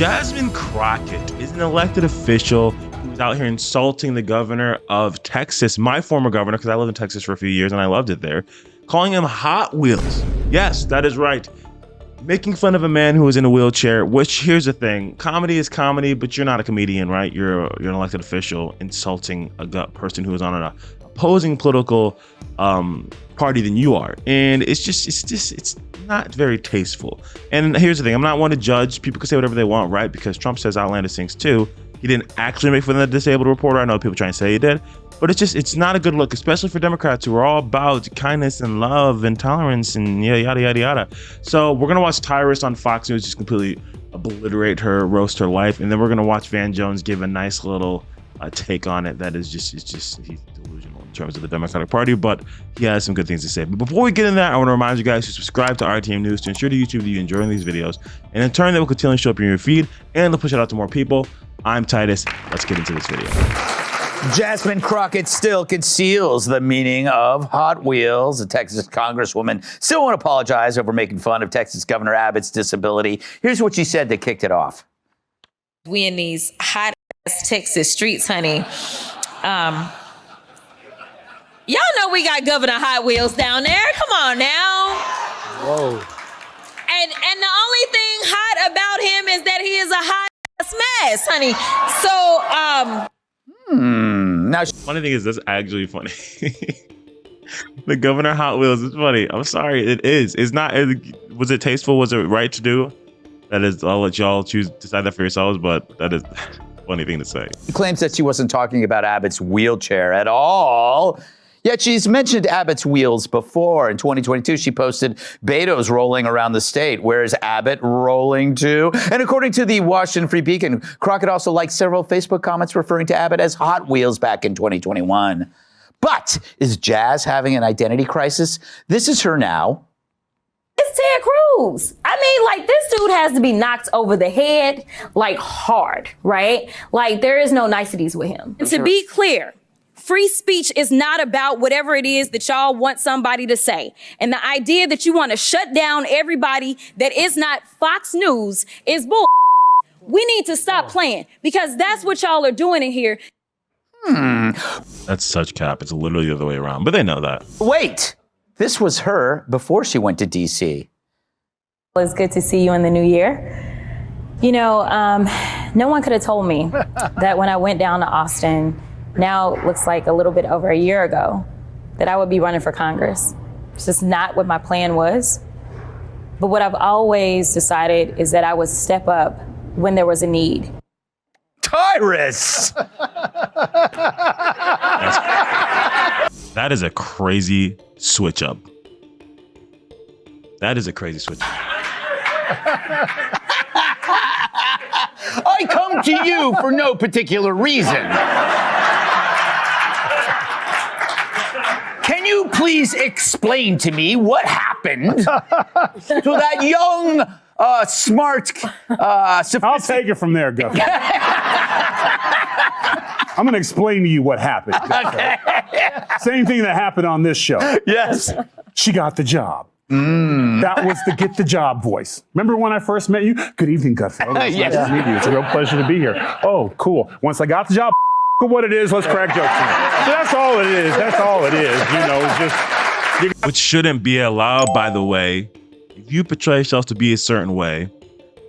Jasmine Crockett is an elected official who was out here insulting the governor of Texas, my former governor, because I lived in Texas for a few years and I loved it there, calling him Hot Wheels. Yes, that is right. Making fun of a man who was in a wheelchair, which, here's the thing, comedy is comedy, but you're not a comedian, right? You're an elected official insulting a person who is on an opposing political party than you are. And it's not very tasteful. And here's the thing, I'm not one to judge. People can say whatever they want, right? Because Trump says outlandish things too. He didn't actually make fun of the disabled reporter. I know people trying to say he did. But it's not a good look, especially for Democrats who are all about kindness and love and tolerance and yada, yada, yada. So we're going to watch Tyrus on Fox News just completely obliterate her, roast her life. And then we're going to watch Van Jones give a nice little take on it that is he's delusional in terms of the Democratic Party, but he has some good things to say. But before we get in that, I want to remind you guys to subscribe to RTM News to ensure to YouTube that you're enjoying these videos. And in turn, they will continue to show up in your feed and they'll push it out to more people. I'm Titus. Let's get into this video. Jasmine Crockett still conceals the meaning of Hot Wheels. The Texas Congresswoman still won't apologize over making fun of Texas Governor Abbott's disability. Here's what she said that kicked it off. We in these hot-ass Texas streets, honey. Y'all know we got Governor Hot Wheels down there. Come on now. Whoa. And the only thing hot about him is that he is a hot-ass mess, honey. So, Now, Funny thing is, that's actually funny. The Governor Hot Wheels is funny. I'm sorry, it is. It's not. Was it tasteful? Was it right to do? That is, I'll let y'all decide that for yourselves. But that is a funny thing to say. she claims that she wasn't talking about Abbott's wheelchair at all. Yet she's mentioned Abbott's wheels before. In 2022, she posted Beto's rolling around the state. Where is Abbott rolling to? And according to the Washington Free Beacon, Crockett also liked several Facebook comments referring to Abbott as Hot Wheels back in 2021. But is Jazz having an identity crisis? This is her now. It's Ted Cruz. I mean, like, this dude has to be knocked over the head, like, hard, right? Like, there is no niceties with him. And to be clear, free speech is not about whatever it is that y'all want somebody to say. And the idea that you want to shut down everybody that is not Fox News is bull. We need to stop playing because that's what y'all are doing in here. That's such cap. It's literally the other way around, but they know that. Wait, this was her before she went to D.C. It's good to see you in the new year. You know, no one could have told me that when I went down to Austin, now it looks like a little bit over a year ago, that I would be running for Congress. It's just not what my plan was. But what I've always decided is that I would step up when there was a need. Tyrus! That is a crazy switch up. That is a crazy switch up. I come to you for no particular reason. Can you please explain to me what happened to that young, smart, I'll take it from there, Gutfeld. I'm going to explain to you what happened. Okay. Same thing that happened on this show. Yes. She got the job. That was the get the job voice. Remember when I first met you? Good evening, Gutfeld. It's Yes. nice to meet you. It's a real pleasure to be here. Oh, cool. Once I got the job, what it is, let's crack jokes. So that's all it is. That's all it is. You know, it's just. Which shouldn't be allowed, by the way. If you portray yourself to be a certain way,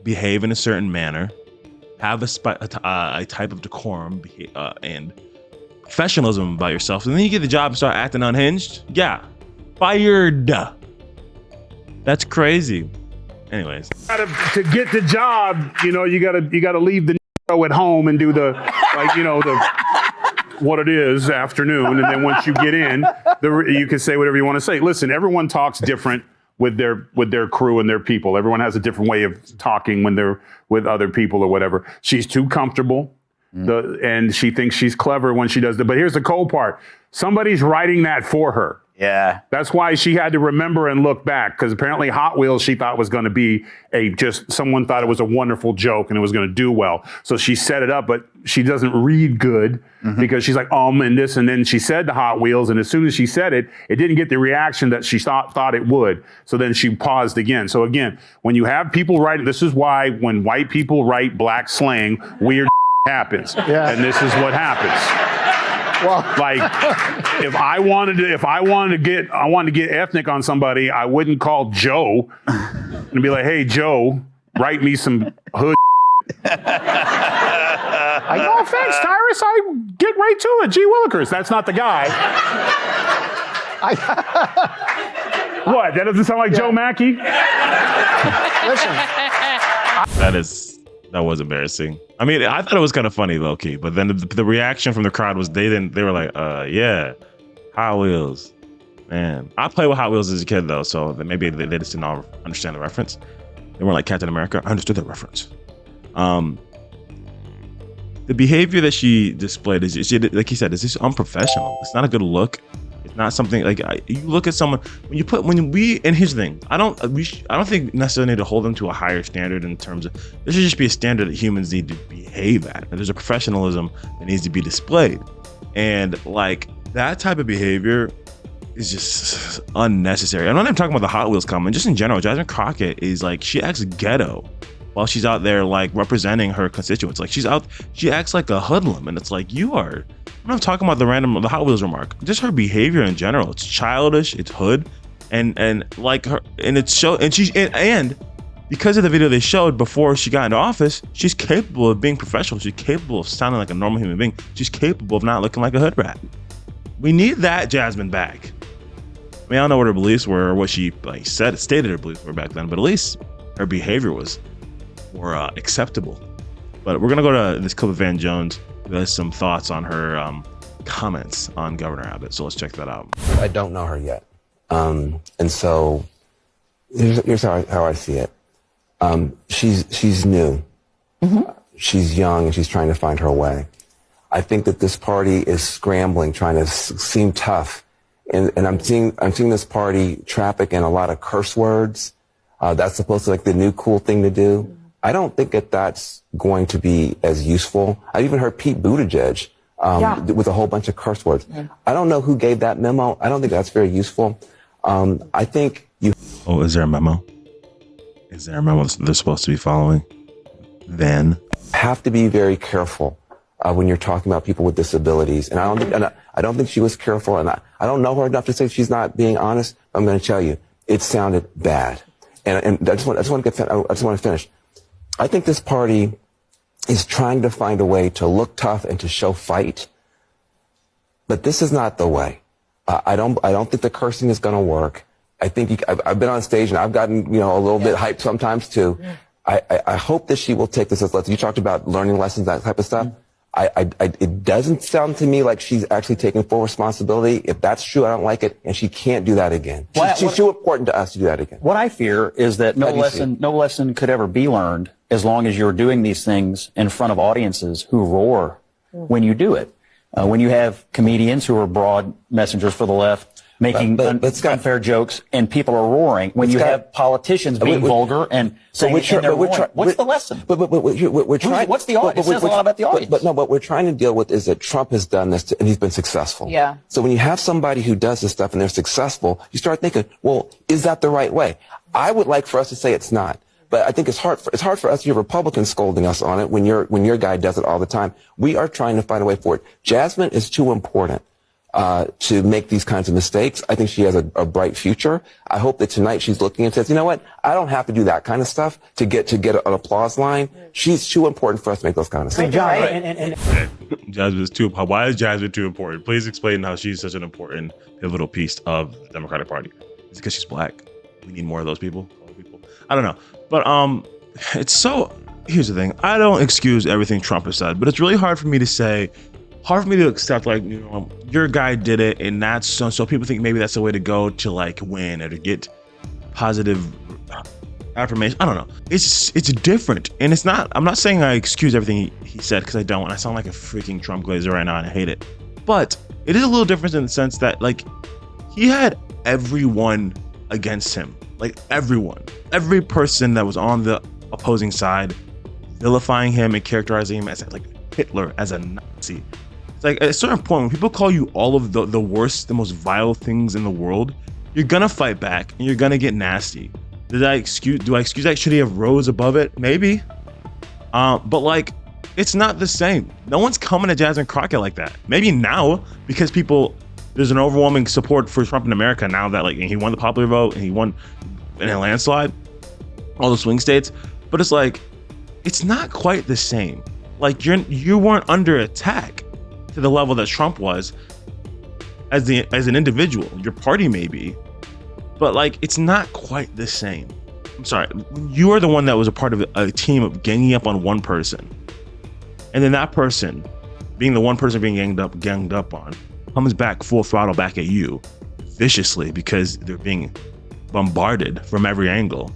behave in a certain manner, have a type of decorum and professionalism about yourself, and then you get the job and start acting unhinged, yeah, fired. That's crazy. Anyways, To get the job, you know, you gotta leave the at home and do the, like, you know, the what it is afternoon, and then once you get in, you can say whatever you want to say. Listen, everyone talks different with their crew and their people. Everyone has a different way of talking when they're with other people or whatever. She's too comfortable, and she thinks she's clever when she does that. But here's the cold part: somebody's writing that for her. Yeah. That's why she had to remember and look back, because apparently Hot Wheels she thought was going to be someone thought it was a wonderful joke and it was going to do well. So she set it up, but she doesn't read good because she's like, and this. And then she said the Hot Wheels. And as soon as she said it, it didn't get the reaction that she thought it would. So then she paused again. So again, when you have people writing, this is why when white people write black slang, weird happens. Yeah. And this is what happens. Well, Like, if I wanted to get ethnic on somebody, I wouldn't call Joe and be like, "Hey, Joe, write me some hood." Like, no offense, Tyrus, I get right to it. Gee Willikers, that's not the guy. What? That doesn't sound like Joe Mackey. listen. That was embarrassing. I mean, I thought it was kind of funny, low key, but then the reaction from the crowd was they were like, yeah, Hot Wheels. Man, I played with Hot Wheels as a kid though, so maybe they just didn't all understand the reference. They weren't like Captain America. I understood that reference. The behavior that she displayed is, like he said, is just unprofessional. It's not a good look. It's not something like you look at someone and here's the thing. I don't think necessarily need to hold them to a higher standard in terms of, there should just be a standard that humans need to behave at. And there's a professionalism that needs to be displayed. And like that type of behavior is just unnecessary. I'm not even talking about the Hot Wheels comment, just in general. Jasmine Crockett is like, she acts ghetto while she's out there like representing her constituents. Like she acts like a hoodlum, and it's like, I'm not talking about the Hot Wheels remark, just her behavior in general. It's childish, it's hood, and like her, and it's and because of the video they showed before she got into office, she's capable of being professional. She's capable of sounding like a normal human being. She's capable of not looking like a hood rat. We need that Jasmine back. I mean, I don't know what her beliefs were or what she stated her beliefs were back then, but at least her behavior was more acceptable. But we're gonna go to this clip of Van Jones. There's some thoughts on her comments on Governor Abbott. So let's check that out. I don't know her yet. And so here's how I see it. She's new. She's young and she's trying to find her way. I think that this party is scrambling, trying to seem tough. And I'm seeing this party traffic in a lot of curse words. That's supposed to be like the new cool thing to do. I don't think that's going to be as useful. I even heard Pete Buttigieg with a whole bunch of curse words. Yeah. I don't know who gave that memo. I don't think that's very useful. I think you... Oh, is there a memo? Is there a memo they're supposed to be following? Then? Have to be very careful when you're talking about people with disabilities. And I don't think she was careful. And I don't know her enough to say she's not being honest. I'm going to tell you, it sounded bad. And I just want to finish. I think this party is trying to find a way to look tough and to show fight, but this is not the way. I don't think the cursing is going to work. I think I've been on stage and I've gotten a little bit hyped sometimes too. I hope that she will take this as lessons. You talked about learning lessons, that type of stuff. It doesn't sound to me like she's actually taking full responsibility. If that's true, I don't like it, and she can't do that again. She's too important to us to do that again. What I fear is that no lesson could ever be learned as long as you're doing these things in front of audiences who roar when you do it. When you have comedians who are broad messengers for the left making unfair jokes and people are roaring, when you have politicians being vulgar and saying what's the lesson? We're trying. What's the audience? It says a lot about the audience. What we're trying to deal with is that Trump has done this and he's been successful. Yeah. So when you have somebody who does this stuff and they're successful, you start thinking, well, is that the right way? I would like for us to say it's not. But I think it's hard for us to hear Republicans scolding us on it when your guy does it all the time. We are trying to find a way forward. Jasmine is too important to make these kinds of mistakes. I think she has a bright future. I hope that tonight she's looking and says, you know what? I don't have to do that kind of stuff to get an applause line. She's too important for us to make those kind of stuff. Jasmine's why is Jasmine too important? Please explain how she's such an important pivotal piece of the Democratic Party. Is it because she's black? We need more of those people. I don't know. But here's the thing. I don't excuse everything Trump has said, but it's really hard for me to accept, like, your guy did it, and that's so people think maybe that's the way to go to like win or to get positive affirmation. I don't know. It's different, and it's not. I'm not saying I excuse everything he said, because I don't. And I sound like a freaking Trump glazer right now, and I hate it. But it is a little different in the sense that, like, he had everyone against him. Like everyone, every person that was on the opposing side, vilifying him and characterizing him as like Hitler, as a Nazi. It's like at a certain point when people call you all of the worst, the most vile things in the world, you're gonna fight back and you're gonna get nasty. Do I excuse that? Should he have rose above it? Maybe. But like, it's not the same. No one's coming to Jasmine Crockett like that. Maybe now, because there's an overwhelming support for Trump in America now that like he won the popular vote and he won in a landslide, all the swing states. But it's like, it's not quite the same. Like you weren't under attack to the level that Trump was as an individual. Your party may be, but like it's not quite the same. I'm sorry, you are the one that was a part of a team of ganging up on one person, and then that person, being the one person being ganged up on, comes back full throttle back at you viciously because they're being bombarded from every angle.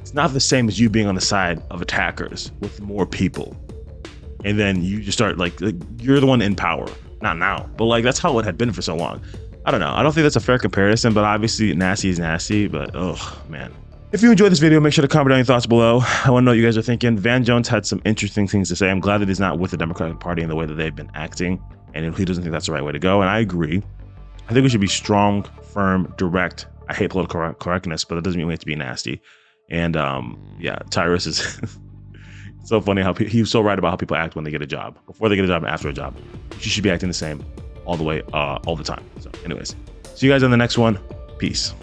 It's not the same as you being on the side of attackers with more people, and then you just start like you're the one in power. Not now, but like that's how it had been for so long. I don't know. I don't think that's a fair comparison, but obviously nasty is nasty. But oh man. If you enjoyed this video, make sure to comment down your thoughts below. I want to know what you guys are thinking. Van Jones had some interesting things to say. I'm glad that he's not with the Democratic Party in the way that they've been acting, and he doesn't think that's the right way to go. And I agree. I think we should be strong, firm, direct. I hate political correctness, but that doesn't mean we have to be nasty. And yeah, Tyrus is so funny how he's so right about how people act when they get a job, before they get a job and after a job. You should be acting the same all the way, all the time. So anyways, see you guys on the next one. Peace.